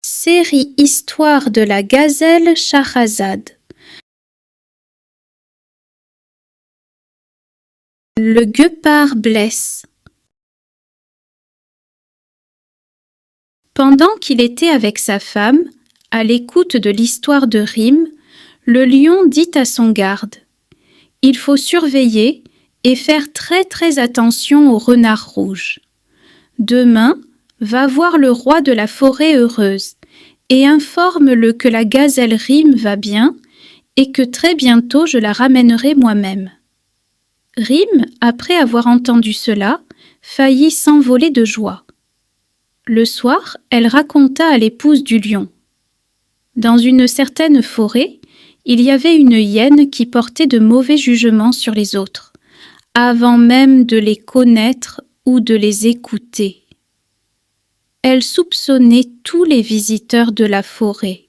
Série Histoire de la gazelle Shahrazad. Le guépard blesse. Pendant qu'il était avec sa femme, à l'écoute de l'histoire de Rime, le lion dit à son garde: « Il faut surveiller et faire très attention au renard rouge. Demain, va voir le roi de la forêt heureuse et informe-le que la gazelle Rime va bien et que très bientôt je la ramènerai moi-même. » Rime, après avoir entendu cela, faillit s'envoler de joie. Le soir, elle raconta à l'épouse du lion. Dans une certaine forêt, il y avait une hyène qui portait de mauvais jugements sur les autres, avant même de les connaître ou de les écouter. Elle soupçonnait tous les visiteurs de la forêt.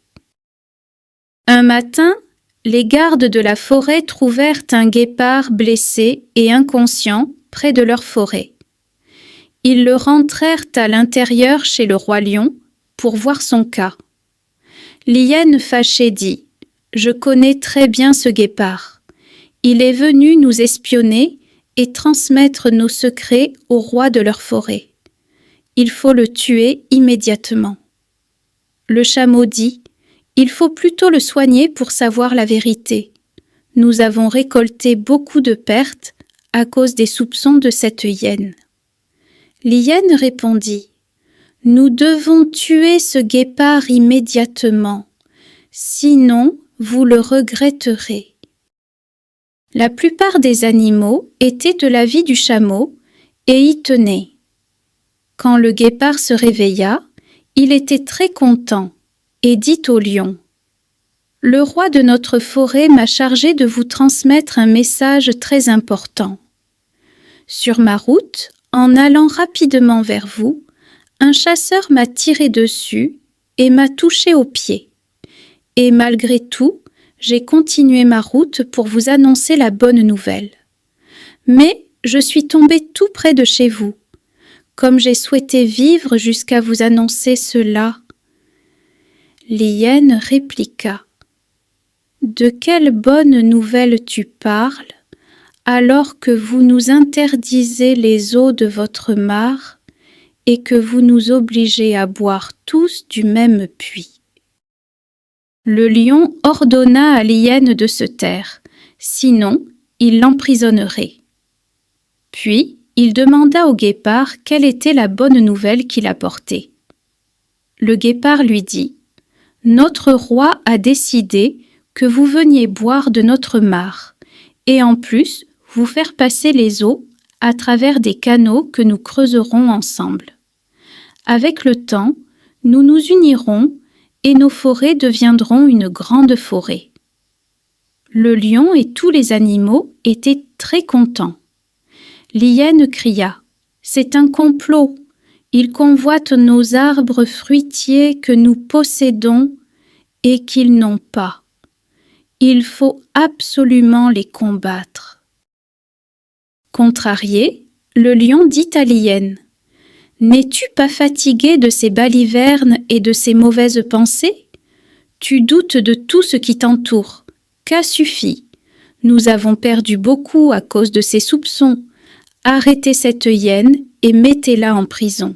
Un matin, les gardes de la forêt trouvèrent un guépard blessé et inconscient près de leur forêt. Ils le rentrèrent à l'intérieur chez le roi lion pour voir son cas. L'hyène fâchée dit: « Je connais très bien ce guépard. Il est venu nous espionner et transmettre nos secrets au roi de leur forêt. Il faut le tuer immédiatement. » Le chameau dit: « Il faut plutôt le soigner pour savoir la vérité. Nous avons récolté beaucoup de pertes à cause des soupçons de cette hyène. » L'hyène répondit: « Nous devons tuer ce guépard immédiatement, sinon vous le regretterez. » La plupart des animaux étaient de l'avis du chameau et y tenaient. Quand le guépard se réveilla, il était très content et dit au lion: « Le roi de notre forêt m'a chargé de vous transmettre un message très important. Sur ma route, en allant rapidement vers vous, un chasseur m'a tiré dessus et m'a touché au pied. Et malgré tout, j'ai continué ma route pour vous annoncer la bonne nouvelle. Mais je suis tombé tout près de chez vous. Comme j'ai souhaité vivre jusqu'à vous annoncer cela. » L'hyène répliqua: « De quelle bonne nouvelle tu parles, alors que vous nous interdisez les eaux de votre mare et que vous nous obligez à boire tous du même puits. » Le lion ordonna à l'hyène de se taire, sinon il l'emprisonnerait. Puis il demanda au guépard quelle était la bonne nouvelle qu'il apportait. Le guépard lui dit: « Notre roi a décidé que vous veniez boire de notre mare, et en plus vous faire passer les eaux à travers des canaux que nous creuserons ensemble. Avec le temps, nous nous unirons et nos forêts deviendront une grande forêt. » Le lion et tous les animaux étaient très contents. L'hyène cria: « C'est un complot! Ils convoitent nos arbres fruitiers que nous possédons et qu'ils n'ont pas. Il faut absolument les combattre. » Contrarié, le lion dit à l'hyène: « N'es-tu pas fatigué de ces balivernes et de ces mauvaises pensées? Tu doutes de tout ce qui t'entoure. Qu'a suffi? Nous avons perdu beaucoup à cause de ces soupçons. Arrêtez cette hyène et mettez-la en prison. »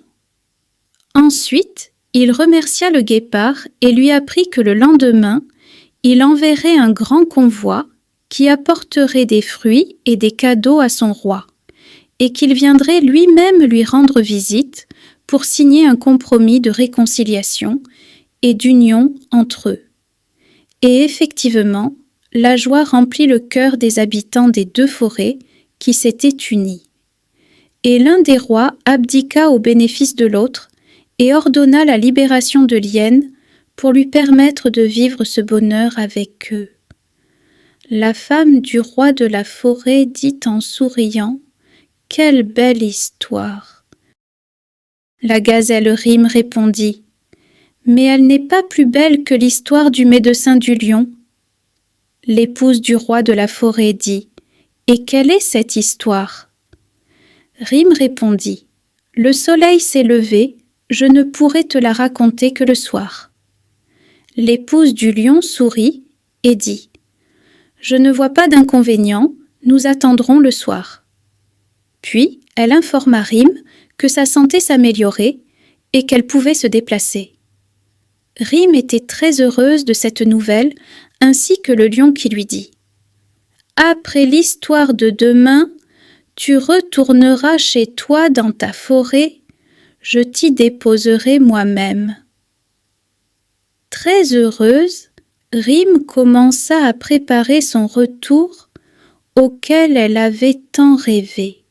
Ensuite, il remercia le guépard et lui apprit que le lendemain, il enverrait un grand convoi qui apporterait des fruits et des cadeaux à son roi, et qu'il viendrait lui-même lui rendre visite pour signer un compromis de réconciliation et d'union entre eux. Et effectivement, la joie remplit le cœur des habitants des deux forêts qui s'étaient unis. Et l'un des rois abdiqua au bénéfice de l'autre et ordonna la libération de l'hyène pour lui permettre de vivre ce bonheur avec eux. La femme du roi de la forêt dit en souriant: « Quelle belle histoire !» La gazelle Rime répondit: « Mais elle n'est pas plus belle que l'histoire du médecin du lion. » L'épouse du roi de la forêt dit: « Et quelle est cette histoire ?» Rime répondit: « Le soleil s'est levé, je ne pourrai te la raconter que le soir. » L'épouse du lion sourit et dit « Je ne vois pas d'inconvénient, nous attendrons le soir. » Puis elle informa Rime que sa santé s'améliorait et qu'elle pouvait se déplacer. Rime était très heureuse de cette nouvelle, ainsi que le lion qui lui dit « Après l'histoire de demain, tu retourneras chez toi dans ta forêt, je t'y déposerai moi-même. » Très heureuse, Rime commença à préparer son retour auquel elle avait tant rêvé.